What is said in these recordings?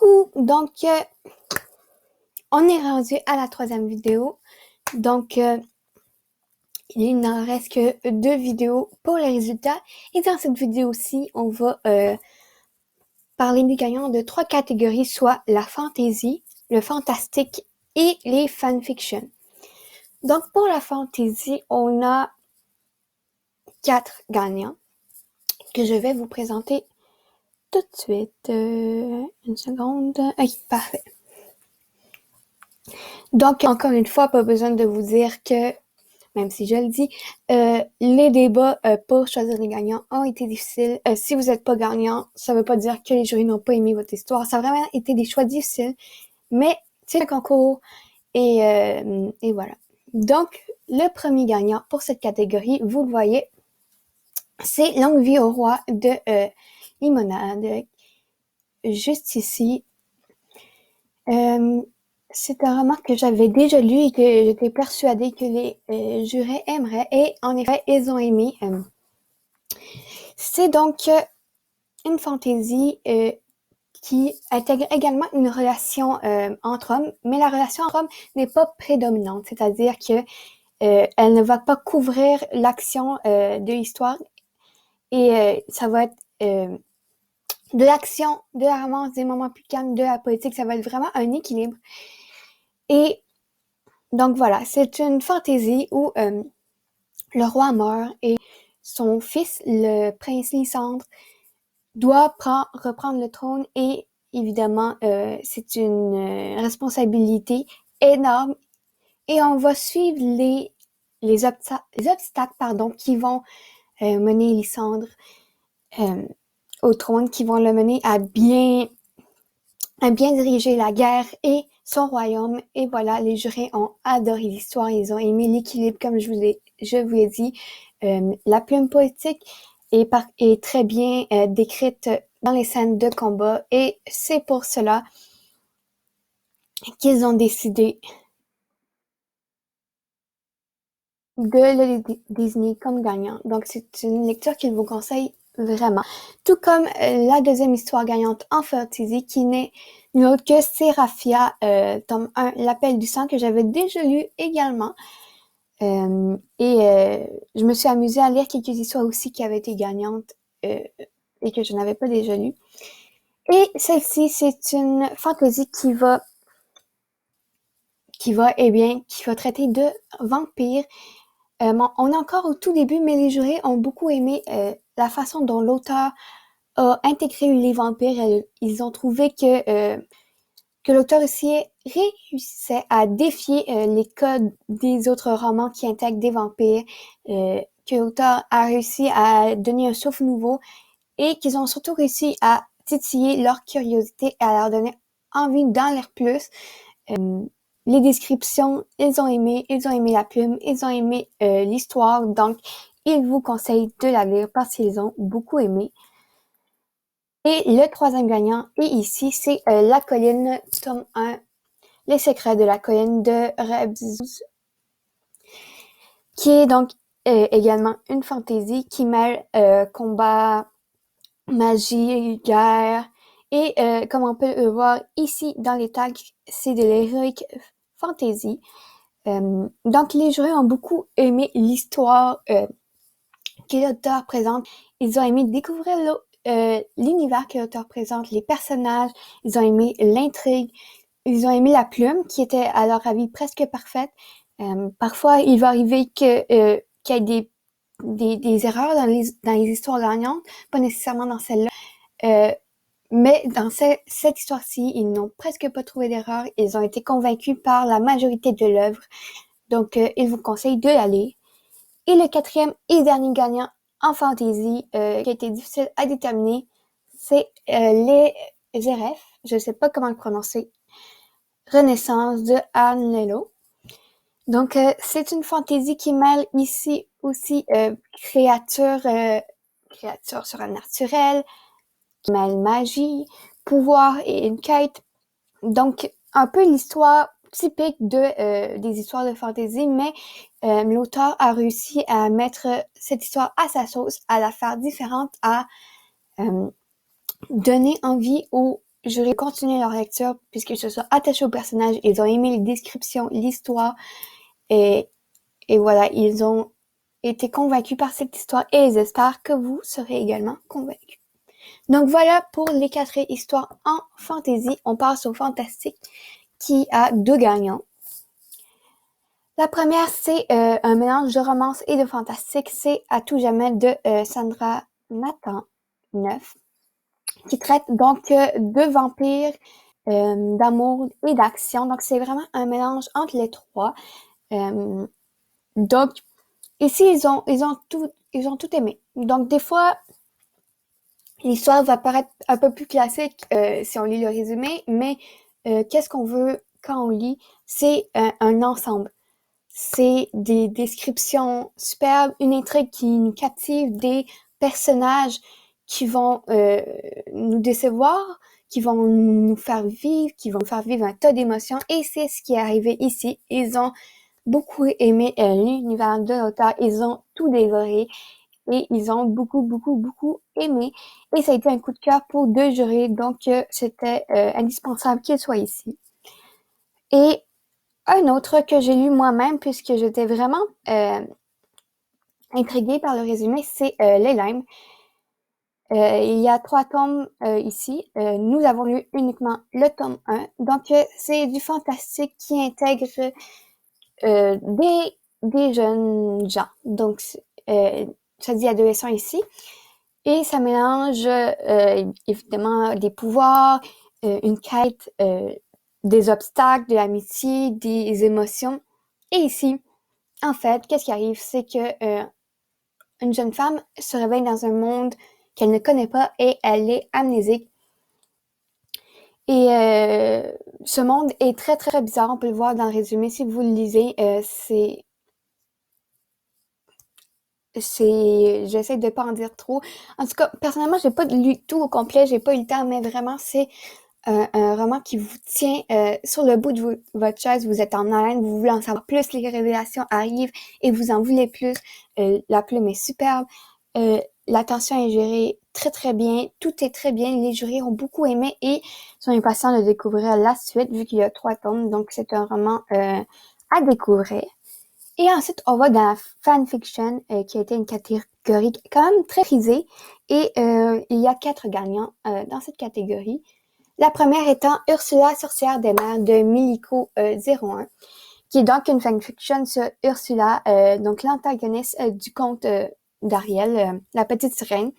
Coucou! On est rendu à la 3e vidéo. Il n'en reste que 2 vidéos pour les résultats. Et dans cette vidéo-ci, on va parler des gagnants de 3 catégories, soit la fantasy, le fantastique et les fanfictions. Donc, pour la fantasy, on a 4 gagnants que je vais vous présenter tout de suite. Une seconde. Ok, parfait. Donc, encore une fois, pas besoin de vous dire que, même si je le dis, les débats pour choisir les gagnants ont été difficiles. Si vous n'êtes pas gagnant, ça veut pas dire que les jurys n'ont pas aimé votre histoire. Ça a vraiment été des choix difficiles, mais c'est le concours et voilà. Donc, le premier gagnant pour cette catégorie, vous le voyez, c'est Longue vie au roi de Limonade, juste ici. C'est un roman que j'avais déjà lu et que j'étais persuadée que les jurés aimeraient, et en effet, ils ont aimé. C'est donc une fantaisie qui intègre également une relation entre hommes, mais la relation entre hommes n'est pas prédominante, c'est-à-dire que elle ne va pas couvrir l'action de l'histoire, et ça va être de l'action, de la romance, des moments plus calmes, de la politique. Ça va être vraiment un équilibre. Et donc voilà, c'est une fantaisie où le roi meurt et son fils, le prince Lysandre, doit reprendre le trône, et évidemment, c'est une responsabilité énorme, et on va suivre les obstacles qui vont mener Lysandre au trône, qui vont le mener à bien diriger la guerre et son royaume. Et voilà, les jurés ont adoré l'histoire, ils ont aimé l'équilibre, comme je vous ai dit. La plume poétique est très bien décrite dans les scènes de combat, et c'est pour cela qu'ils ont décidé de le désigner comme gagnant. Donc, c'est une lecture qu'il vous conseille vraiment. Tout comme la deuxième histoire gagnante en fantasy, qui n'est nul autre que Séraphia, tome 1, L'appel du sang, que j'avais déjà lu également. Je me suis amusée à lire quelques histoires aussi qui avaient été gagnantes et que je n'avais pas déjà lues. Et celle-ci, c'est une fantasy qui va traiter de vampires. On est encore au tout début, mais les jurés ont beaucoup aimé la façon dont l'auteur a intégré les vampires. Ils ont trouvé que l'auteur aussi réussissait à défier les codes des autres romans qui intègrent des vampires, que l'auteur a réussi à donner un souffle nouveau, et qu'ils ont surtout réussi à titiller leur curiosité et à leur donner envie d'en lire plus. Les descriptions, ils ont aimé la plume, ils ont aimé l'histoire, donc ils vous conseillent de la lire parce qu'ils ont beaucoup aimé. Et le troisième gagnant est ici, c'est La colline, tome 1, Les secrets de la colline de Rebzuz, qui est donc également une fantaisie qui mêle combat, magie, guerre, et comme on peut le voir ici dans les tags, c'est de l'héroïque fantasy. Donc les jurés ont beaucoup aimé l'histoire que l'auteur présente. Ils ont aimé découvrir l'univers que l'auteur présente, les personnages, ils ont aimé l'intrigue, ils ont aimé la plume qui était à leur avis presque parfaite. Parfois, il va arriver qu'il y ait des erreurs dans les histoires gagnantes, pas nécessairement dans celle-là. Mais dans cette histoire-ci, ils n'ont presque pas trouvé d'erreur. Ils ont été convaincus par la majorité de l'œuvre. Donc, ils vous conseillent de la lire. Et le quatrième et dernier gagnant en fantasy, qui a été difficile à déterminer, c'est les RF, je ne sais pas comment le prononcer, Renaissance de Anne Lello. Donc, c'est une fantaisie qui mêle ici aussi créatures surnaturelles, qui mêle magie, pouvoir et une quête. Donc, un peu l'histoire typique des histoires de fantasy, mais l'auteur a réussi à mettre cette histoire à sa sauce, à la faire différente, à donner envie aux jurés continuent leur lecture puisqu'ils se sont attachés au personnage, ils ont aimé les descriptions, l'histoire, et voilà, ils ont été convaincus par cette histoire et ils espèrent que vous serez également convaincus. Donc voilà pour les 4 histoires en fantasy. On passe au fantastique qui a 2 gagnants. La première, c'est un mélange de romance et de fantastique. C'est À tout jamais de Sandra Nathan Neuf, qui traite donc de vampires, d'amour et d'action. Donc c'est vraiment un mélange entre les trois. Donc ici ils ont tout aimé. Donc des fois l'histoire va paraître un peu plus classique si on lit le résumé, mais qu'est-ce qu'on veut quand on lit? C'est un ensemble. C'est des descriptions superbes, une intrigue qui nous captive, des personnages qui vont nous décevoir, qui vont nous faire vivre, qui vont nous faire vivre un tas d'émotions. Et c'est ce qui est arrivé ici. Ils ont beaucoup aimé l'univers de l'auteur. Ils ont tout dévoré et ils ont beaucoup aimé. Et ça a été un coup de cœur pour 2 jurés. Donc, c'était indispensable qu'ils soient ici. Et un autre que j'ai lu moi-même, puisque j'étais vraiment intriguée par le résumé, c'est Les Limes. Il y a 3 tomes ici. Nous avons lu uniquement le tome 1. Donc, c'est du fantastique qui intègre des jeunes gens. Donc, ça dit adolescents ici. Et ça mélange évidemment des pouvoirs, une quête, des obstacles, de l'amitié, des émotions. Et ici, en fait, qu'est-ce qui arrive? C'est que une jeune femme se réveille dans un monde qu'elle ne connaît pas et elle est amnésique. Et ce monde est très, très bizarre. On peut le voir dans le résumé. Si vous le lisez, j'essaie de pas en dire trop. En tout cas, personnellement, j'ai pas lu tout au complet. J'ai pas eu le temps, mais vraiment, c'est un roman qui vous tient sur le bout de votre chaise. Vous êtes en haleine, vous voulez en savoir plus. Les révélations arrivent et vous en voulez plus. La plume est superbe. L'attention est gérée très très bien. Tout est très bien. Les jurys ont beaucoup aimé et sont impatients de découvrir la suite vu qu'il y a 3 tomes. Donc c'est un roman à découvrir. Et ensuite, on va dans la fanfiction qui a été une catégorie quand même très prisée. Et il y a 4 gagnants dans cette catégorie. La première étant Ursula, sorcière des mers de Miliko 01, qui est donc une fanfiction sur Ursula, donc l'antagoniste du conte d'Ariel, la petite sirène.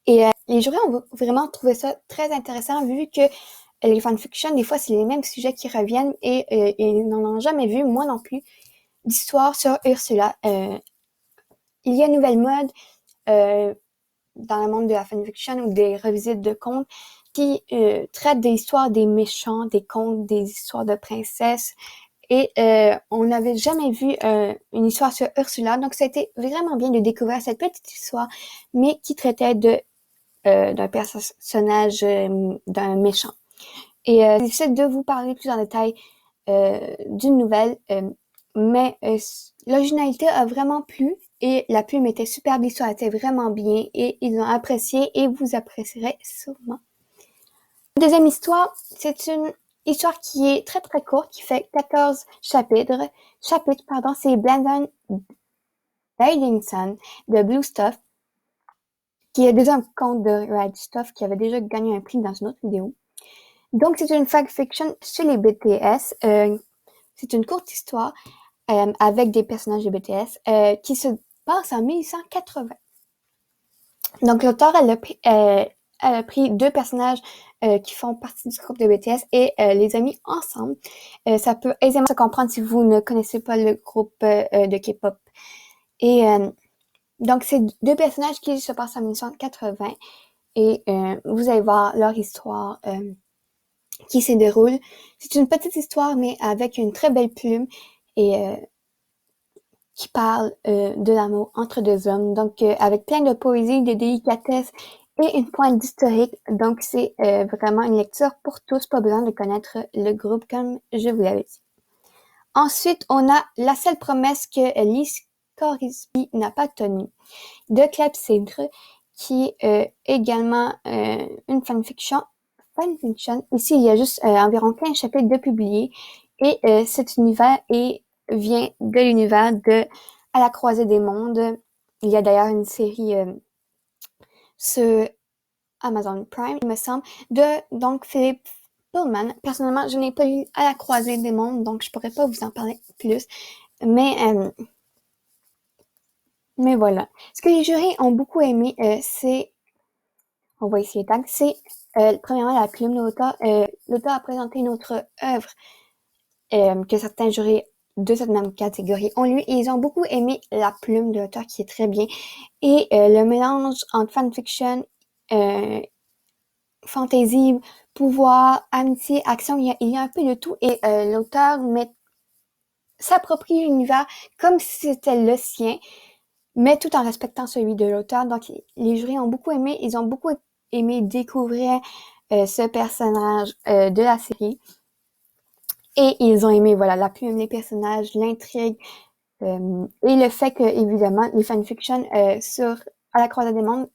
Et les jurys ont vraiment trouvé ça très intéressant vu que les fanfictions, des fois, c'est les mêmes sujets qui reviennent et ils n'en ont jamais vu, moi non plus, d'histoire sur Ursula. Il y a une nouvelle mode dans le monde de la fanfiction ou des revisites de contes qui traite des histoires des méchants, des contes, des histoires de princesses. Et on n'avait jamais vu une histoire sur Ursula, donc ça a été vraiment bien de découvrir cette petite histoire, mais qui traitait d'un personnage, d'un méchant. Et j'essaie de vous parler plus en détail d'une nouvelle, mais l'originalité a vraiment plu et la plume était superbe, l'histoire était vraiment bien et ils ont apprécié et vous apprécierez sûrement. La deuxième histoire, c'est une histoire qui est très très courte, qui fait 14 chapitres. C'est Brandon Davidson de Blue Stuff, qui est déjà un conte de Red Stuff qui avait déjà gagné un prix dans une autre vidéo. Donc c'est une fanfiction chez les BTS. C'est une courte histoire avec des personnages de BTS qui se passe en 1880. Donc l'auteur, elle a pris 2 personnages qui font partie du groupe de BTS et les a mis ensemble. Ça peut aisément se comprendre si vous ne connaissez pas le groupe de K-pop. Et donc c'est 2 personnages qui se passent en 1980 et vous allez voir leur histoire qui se déroule. C'est une petite histoire mais avec une très belle plume et qui parle de l'amour entre 2 hommes, donc avec plein de poésie, de délicatesse et une pointe d'historique. Donc c'est vraiment une lecture pour tous, pas besoin de connaître le groupe comme je vous l'avais dit. Ensuite, on a La seule promesse que Liz Corisby n'a pas tenue de Clepsydre, qui est également une fanfiction fanfiction. Ici, il y a juste environ 15 chapitres de publiés et cet univers vient de l'univers de À la croisée des mondes. Il y a d'ailleurs une série sur Amazon Prime, il me semble, de donc Philip Pullman. Personnellement, je n'ai pas lu À la croisée des mondes, donc je pourrais pas vous en parler plus. Mais voilà. Ce que les jurys ont beaucoup aimé, c'est, on va essayer tag, c'est premièrement la plume de l'auteur. L'auteur a présenté une autre œuvre que certains jurys de cette même catégorie ont lu et ils ont beaucoup aimé la plume de l'auteur qui est très bien. Et le mélange entre fanfiction, fantasy, pouvoir, amitié, action, il y a un peu de tout et l'auteur s'approprie l'univers comme si c'était le sien, mais tout en respectant celui de l'auteur. Donc, les jurys ont beaucoup aimé, ils ont beaucoup aimé découvrir ce personnage de la série. Et ils ont aimé, voilà, la plume, les personnages, l'intrigue, et le fait que, évidemment, les fanfictions sur À la croisée des mondes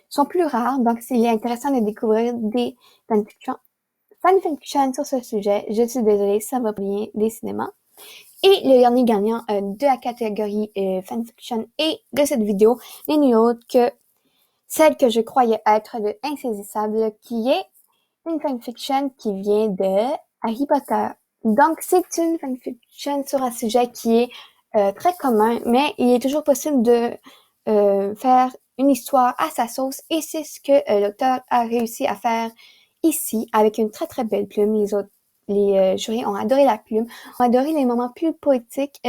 sont plus rares. Donc, c'est intéressant de découvrir des fanfictions sur ce sujet. Je suis désolée, ça va bien, décidément. Et le dernier gagnant de la catégorie fanfiction et de cette vidéo n'est nul autre que celle que je croyais être de Insaisissable, qui est une fanfiction qui vient de Harry Potter. Donc, c'est une fanfiction sur un sujet qui est très commun, mais il est toujours possible de faire une histoire à sa sauce, et c'est ce que l'auteur a réussi à faire ici, avec une très très belle plume. Les jurys ont adoré la plume, ont adoré les moments plus poétiques.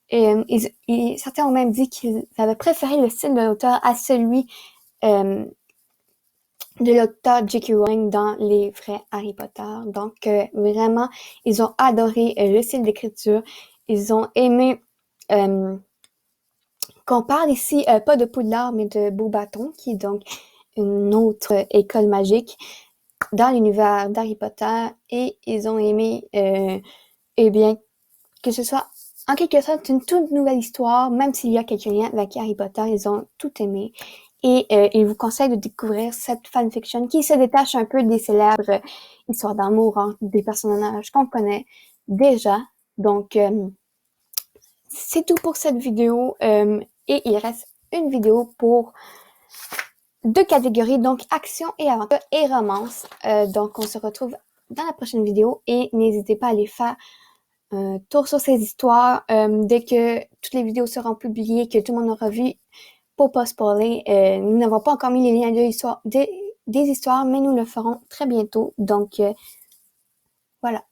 Certains ont même dit qu'ils avaient préféré le style de l'auteur à celui de l'auteur J.K. Rowling dans les vrais Harry Potter. Donc, vraiment, ils ont adoré le style d'écriture. Ils ont aimé qu'on parle ici pas de Poudlard, mais de Beauxbaton, qui est donc une autre école magique dans l'univers d'Harry Potter. Et ils ont aimé, eh bien, que ce soit en quelque sorte une toute nouvelle histoire, même s'il y a quelques liens avec Harry Potter, ils ont tout aimé. Et il vous conseille de découvrir cette fanfiction qui se détache un peu des célèbres histoires d'amour entre des personnages qu'on connaît déjà. Donc, c'est tout pour cette vidéo. Et il reste une vidéo pour deux catégories, donc action et aventure et romance. Donc, on se retrouve dans la prochaine vidéo et n'hésitez pas à aller faire un tour sur ces histoires dès que toutes les vidéos seront publiées, que tout le monde aura vu. Pour pas spoiler, nous n'avons pas encore mis les liens des histoires, mais nous le ferons très bientôt. Donc, voilà.